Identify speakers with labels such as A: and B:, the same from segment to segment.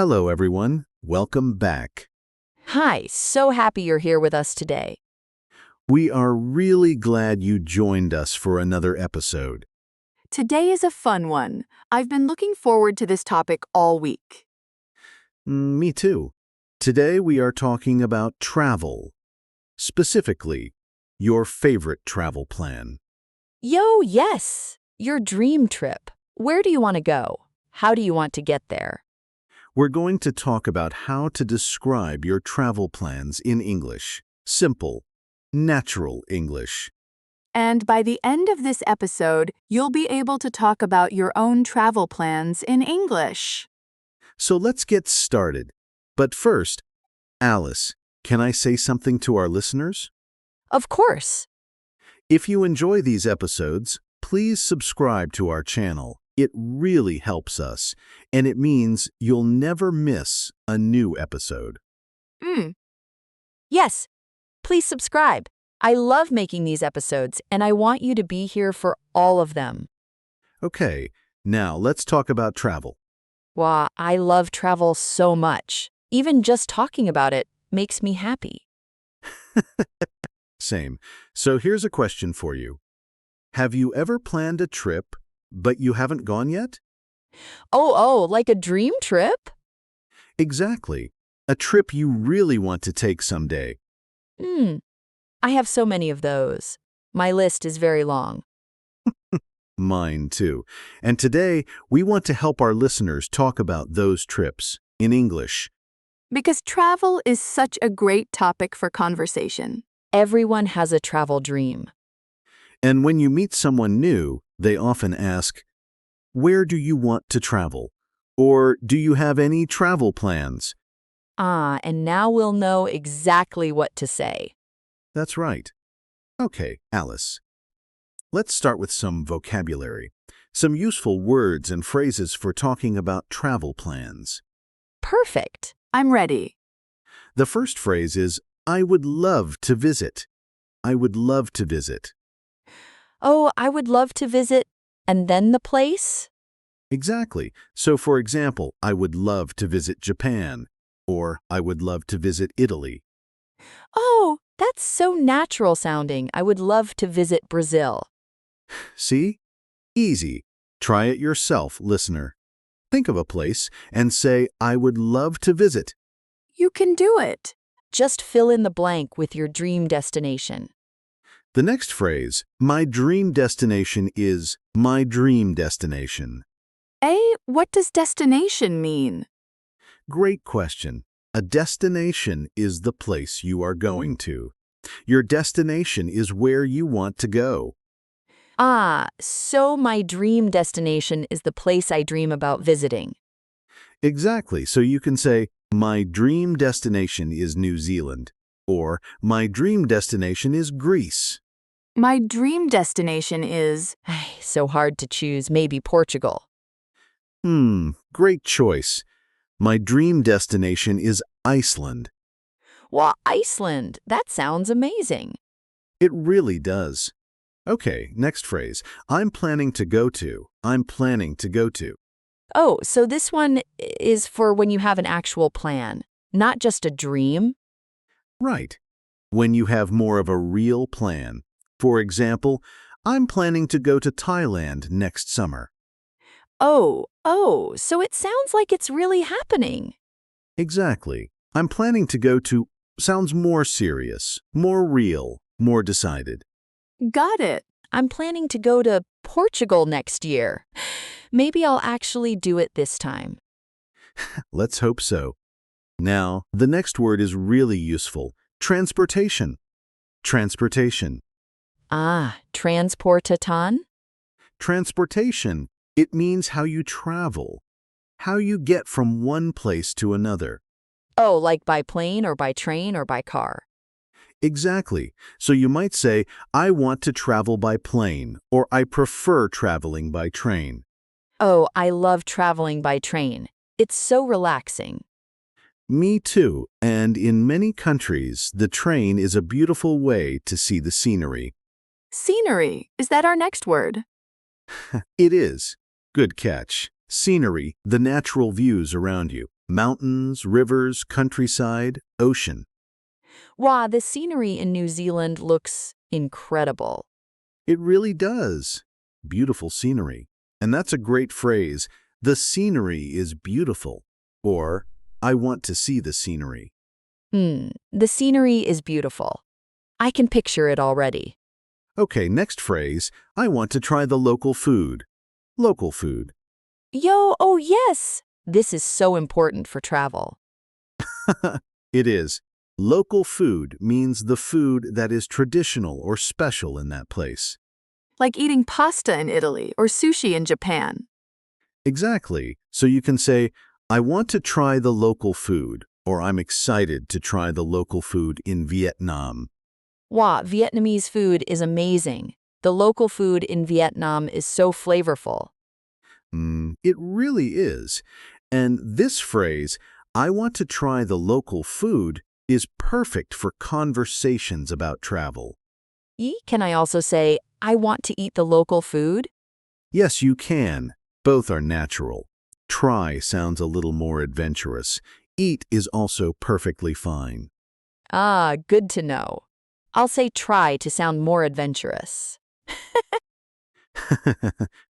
A: Hello, everyone. Welcome back.
B: Hi, so happy you're here with us today.
A: We are really glad you joined us for another episode.
B: Today is a fun one. I've been looking forward to this topic all week.
A: Me too. Today we are talking about travel. Specifically, your favorite travel plan.
B: Yes! Your dream trip. Where do you want to go? How do you want to get there?
A: We're going to talk about how to describe your travel plans in English. Simple, natural English.
B: And by the end of this episode, you'll be able to talk about your own travel plans in English.
A: So let's get started. But first, Alice, can I say something to our listeners?
B: Of course.
A: If you enjoy these episodes, please subscribe to our channel. It really helps us, and it means you'll never miss a new episode.
B: Yes, please subscribe. I love making these episodes, and I want you to be here for all of them.
A: Okay, now let's talk about travel.
B: Wow, I love travel so much. Even just talking about it makes me happy.
A: Same. So here's a question for you. Have you ever planned a trip, but you haven't gone yet?
B: Like a dream trip?
A: Exactly. A trip you really want to take someday.
B: I have so many of those. My list is very long.
A: Mine too. And today, we want to help our listeners talk about those trips in English.
B: Because travel is such a great topic for conversation. Everyone has a travel dream.
A: And when you meet someone new, they often ask, "Where do you want to travel?" Or, "Do you have any travel plans?"
B: And now we'll know exactly what to say.
A: That's right. Okay, Alice. Let's start with some vocabulary, some useful words and phrases for talking about travel plans.
B: Perfect. I'm ready.
A: The first phrase is, "I would love to visit." I would love to visit.
B: I would love to visit, and then the place?
A: Exactly. So, for example, I would love to visit Japan, or I would love to visit Italy.
B: Oh, that's so natural sounding. I would love to visit Brazil.
A: See? Easy. Try it yourself, listener. Think of a place and say, "I would love to visit."
B: You can do it. Just fill in the blank with your dream destination.
A: The next phrase, "My dream destination is my dream destination."
B: What does destination mean?
A: Great question. A destination is the place you are going to. Your destination is where you want to go.
B: So my dream destination is the place I dream about visiting.
A: Exactly. So you can say, "My dream destination is New Zealand," or "My dream destination is Greece."
B: My dream destination is... So hard to choose, maybe Portugal.
A: Great choice. My dream destination is Iceland.
B: Wow, Iceland! That sounds amazing.
A: It really does. Okay, next phrase. I'm planning to go to. I'm planning to go to.
B: So this one is for when you have an actual plan, not just a dream?
A: Right. When you have more of a real plan. For example, I'm planning to go to Thailand next summer.
B: So it sounds like it's really happening.
A: Exactly. I'm planning to go to sounds more serious, more real, more decided.
B: Got it. I'm planning to go to Portugal next year. Maybe I'll actually do it this time.
A: Let's hope so. Now, the next word is really useful. Transportation. Transportation.
B: Transportatan?
A: Transportation. It means how you travel, how you get from one place to another.
B: Like by plane or by train or by car.
A: Exactly. So you might say, "I want to travel by plane," or "I prefer traveling by train."
B: I love traveling by train. It's so relaxing.
A: Me too. And in many countries, the train is a beautiful way to see the scenery.
B: Scenery. Is that our next word?
A: It is. Good catch. Scenery, the natural views around you. Mountains, rivers, countryside, ocean.
B: Wow, the scenery in New Zealand looks incredible.
A: It really does. Beautiful scenery. And that's a great phrase. The scenery is beautiful. Or, I want to see the scenery.
B: The scenery is beautiful. I can picture it already.
A: Okay, next phrase. I want to try the local food. Local food.
B: Yo, oh yes! This is so important for travel.
A: It is. Local food means the food that is traditional or special in that place.
B: Like eating pasta in Italy or sushi in Japan.
A: Exactly. So you can say, I want to try the local food, or I'm excited to try the local food in Vietnam.
B: Wow, Vietnamese food is amazing. The local food in Vietnam is so flavorful.
A: It really is. And this phrase, I want to try the local food, is perfect for conversations about travel.
B: Can I also say, I want to eat the local food?
A: Yes, you can. Both are natural. Try sounds a little more adventurous. Eat is also perfectly fine.
B: Ah, good to know. I'll say try to sound more adventurous.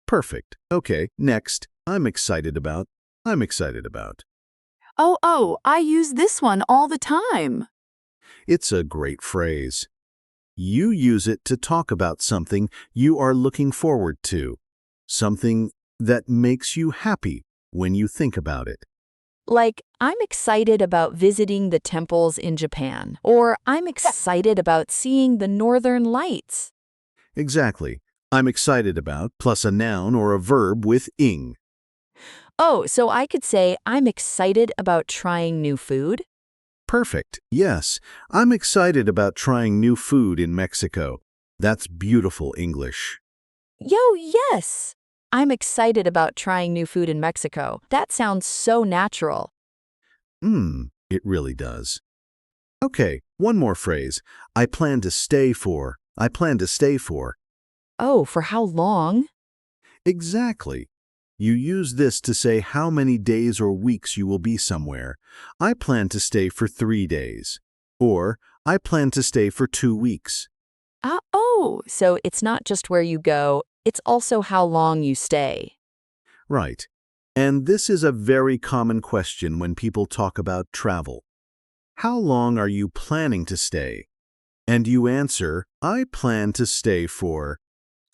A: Perfect. Okay, next. I'm excited about.
B: Oh, I use this one all the time.
A: It's a great phrase. You use it to talk about something you are looking forward to, something that makes you happy when you think about it.
B: Like, I'm excited about visiting the temples in Japan, or I'm excited about seeing the northern lights.
A: Exactly. I'm excited about plus a noun or a verb with ing.
B: Oh, so I could say, I'm excited about trying new food?
A: Perfect. Yes, I'm excited about trying new food in Mexico. That's beautiful English.
B: Yo, yes! I'm excited about trying new food in Mexico. That sounds so natural.
A: It really does. Okay, one more phrase. I plan to stay for.
B: Oh, for how long?
A: Exactly. You use this to say how many days or weeks you will be somewhere. I plan to stay for 3 days. Or, I plan to stay for 2 weeks.
B: So it's not just where you go, it's also how long you stay.
A: Right. And this is a very common question when people talk about travel. How long are you planning to stay? And you answer, I plan to stay for.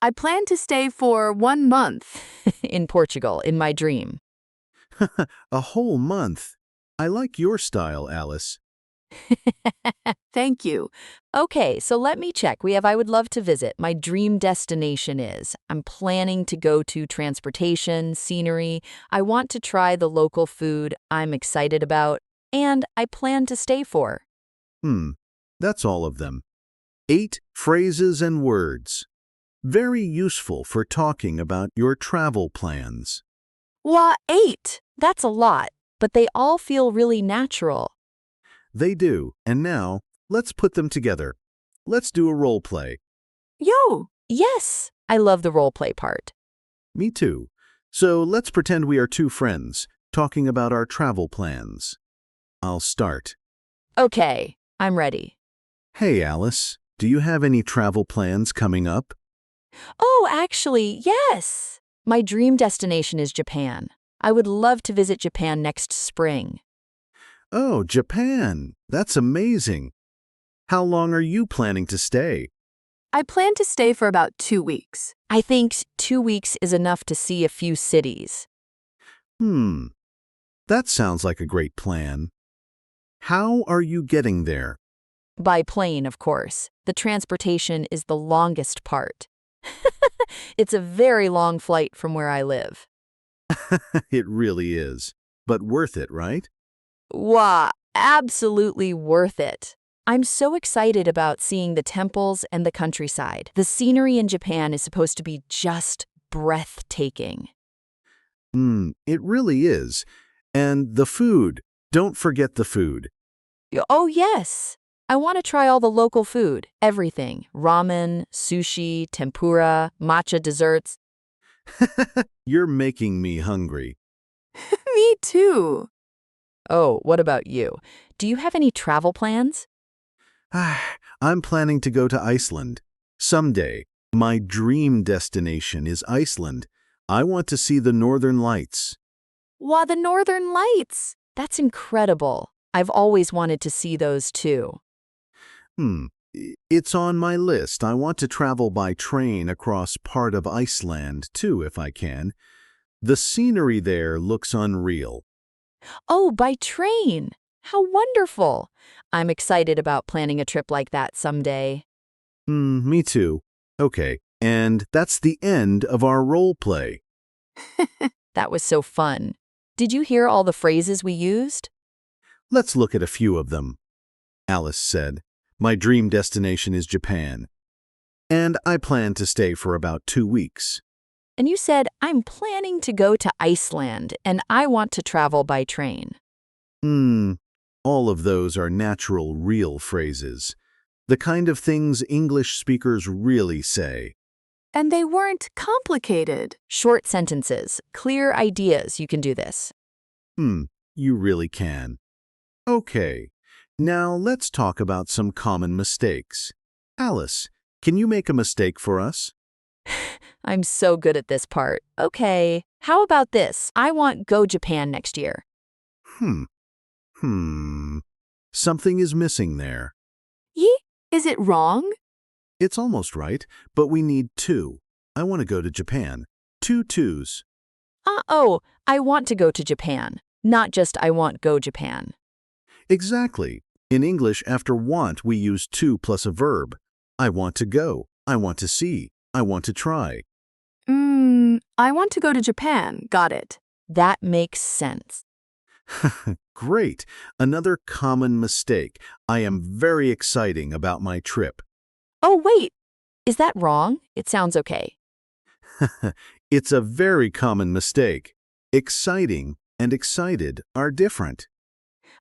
B: I plan to stay for 1 month in Portugal, in my dream.
A: A whole month. I like your style, Alice.
B: Thank you. Okay, so let me check. We have I would love to visit. My dream destination is. I'm planning to go to transportation, scenery. I want to try the local food I'm excited about. And I plan to stay for.
A: That's all of them. 8 phrases and words. Very useful for talking about your travel plans.
B: Wow, 8! That's a lot, but they all feel really natural.
A: They do, and now, let's put them together. Let's do a role play.
B: Yo! Yes! I love the role play part.
A: Me too. So let's pretend we are 2 friends, talking about our travel plans. I'll start.
B: Okay, I'm ready.
A: Hey, Alice, do you have any travel plans coming up?
B: Oh, actually, yes! My dream destination is Japan. I would love to visit Japan next spring.
A: Oh, Japan! That's amazing! How long are you planning to stay?
B: I plan to stay for about 2 weeks. I think 2 weeks is enough to see a few cities.
A: That sounds like a great plan. How are you getting there?
B: By plane, of course. The transportation is the longest part. It's a very long flight from where I live.
A: It really is. But worth it, right?
B: Wow, absolutely worth it. I'm so excited about seeing the temples and the countryside. The scenery in Japan is supposed to be just breathtaking.
A: It really is. And the food. Don't forget the food.
B: Oh, yes. I want to try all the local food, everything. Ramen, sushi, tempura, matcha desserts.
A: You're making me hungry.
B: Me too. Oh, what about you? Do you have any travel plans?
A: I'm planning to go to Iceland. Someday, my dream destination is Iceland. I want to see the Northern Lights.
B: Wow, the Northern Lights! That's incredible. I've always wanted to see those too.
A: It's on my list. I want to travel by train across part of Iceland, too, if I can. The scenery there looks unreal.
B: Oh, by train! How wonderful! I'm excited about planning a trip like that someday.
A: Me too. Okay, and that's the end of our role play.
B: That was so fun. Did you hear all the phrases we used?
A: Let's look at a few of them. Alice said, "My dream destination is Japan, and I plan to stay for about 2 weeks."
B: And you said, I'm planning to go to Iceland and I want to travel by train.
A: All of those are natural, real phrases. The kind of things English speakers really say.
B: And they weren't complicated. Short sentences, clear ideas. You can do this.
A: You really can. Okay, now let's talk about some common mistakes. Alice, can you make a mistake for us?
B: I'm so good at this part. Okay, how about this? I want Go Japan next year.
A: Hmm. Something is missing there.
B: Yee, is it wrong?
A: It's almost right, but we need two. I want to go to Japan. 2 twos.
B: Oh, I want to go to Japan. Not just I want Go Japan.
A: Exactly. In English, after want, we use to plus a verb. I want to go. I want to see. I want to try.
B: I want to go to Japan. Got it. That makes sense.
A: Great. Another common mistake. I am very exciting about my trip.
B: Oh, wait. Is that wrong? It sounds okay.
A: It's a very common mistake. Exciting and excited are different.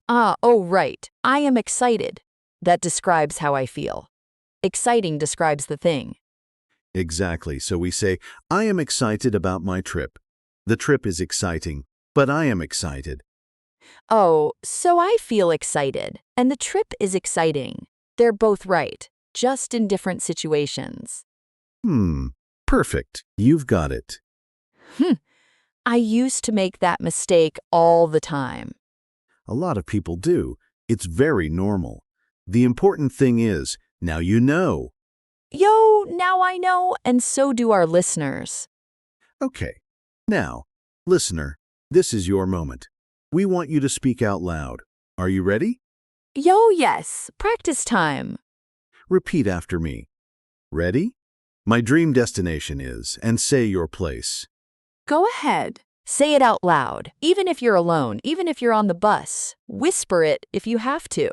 B: Oh, right. I am excited. That describes how I feel. Exciting describes the thing.
A: Exactly. So we say, I am excited about my trip. The trip is exciting, but I am excited.
B: Oh, so I feel excited, and the trip is exciting. They're both right, just in different situations.
A: Perfect. You've got it.
B: I used to make that mistake all the time.
A: A lot of people do. It's very normal. The important thing is, now you know.
B: Yo, now I know, and so do our listeners.
A: Okay. Now, listener, this is your moment. We want you to speak out loud. Are you ready?
B: Yo, yes, practice time.
A: Repeat after me. Ready? My dream destination is, and say your place.
B: Go ahead. Say it out loud, even if you're alone, even if you're on the bus. Whisper it if you have to.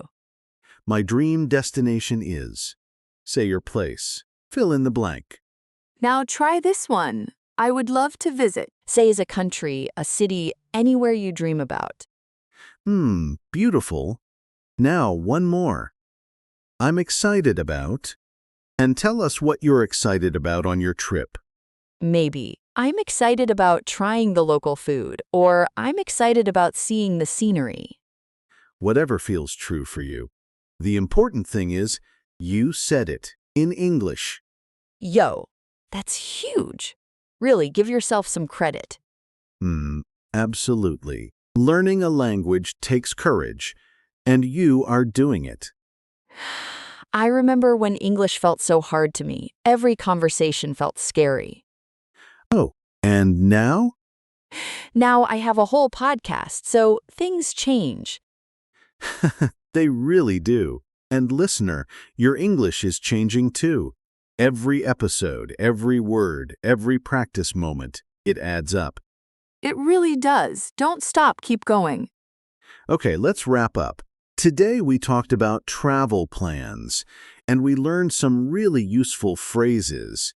A: My dream destination is. Say your place. Fill in the blank.
B: Now try this one. I would love to visit. Say as a country, a city, anywhere you dream about.
A: Beautiful. Now one more. I'm excited about. And tell us what you're excited about on your trip.
B: Maybe. I'm excited about trying the local food, or I'm excited about seeing the scenery.
A: Whatever feels true for you. The important thing is, you said it in English.
B: Yo, that's huge. Really, give yourself some credit.
A: Absolutely. Learning a language takes courage, and you are doing it.
B: I remember when English felt so hard to me. Every conversation felt scary.
A: Oh, and now?
B: Now I have a whole podcast, so things change.
A: They really do. And listener, your English is changing too. Every episode, every word, every practice moment, it adds up.
B: It really does. Don't stop, keep going.
A: Okay, let's wrap up. Today we talked about travel plans, and we learned some really useful phrases.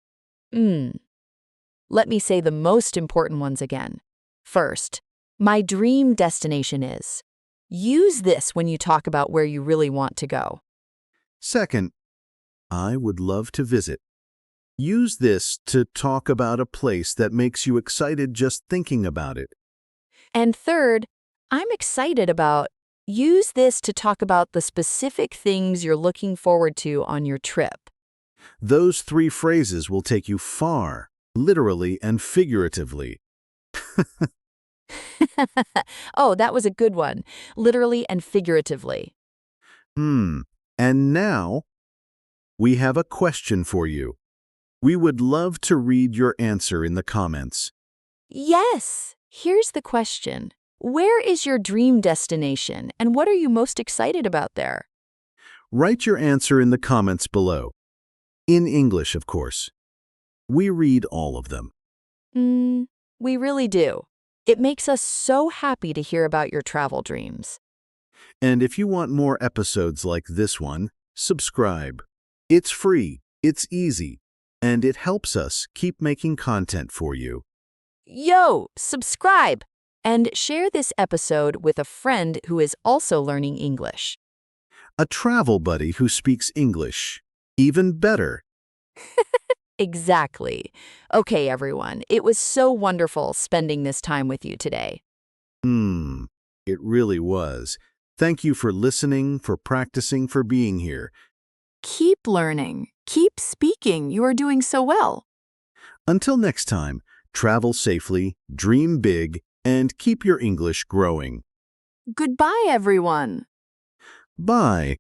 B: Let me say the most important ones again. First, my dream destination is. Use this when you talk about where you really want to go.
A: Second, I would love to visit. Use this to talk about a place that makes you excited just thinking about it.
B: And third, I'm excited about. Use this to talk about the specific things you're looking forward to on your trip.
A: Those three phrases will take you far, literally and figuratively.
B: Oh, that was a good one. Literally and figuratively.
A: Hmm. And now, we have a question for you. We would love to read your answer in the comments.
B: Yes. Here's the question. Where is your dream destination, and what are you most excited about there?
A: Write your answer in the comments below. In English, of course. We read all of them.
B: We really do. It makes us so happy to hear about your travel dreams.
A: And if you want more episodes like this one, subscribe. It's free, it's easy, and it helps us keep making content for you.
B: Yo, subscribe! And share this episode with a friend who is also learning English.
A: A travel buddy who speaks English. Even better.
B: Exactly. Okay, everyone, it was so wonderful spending this time with you today.
A: It really was. Thank you for listening, for practicing, for being here.
B: Keep learning. Keep speaking. You are doing so well.
A: Until next time, travel safely, dream big, and keep your English growing.
B: Goodbye, everyone.
A: Bye.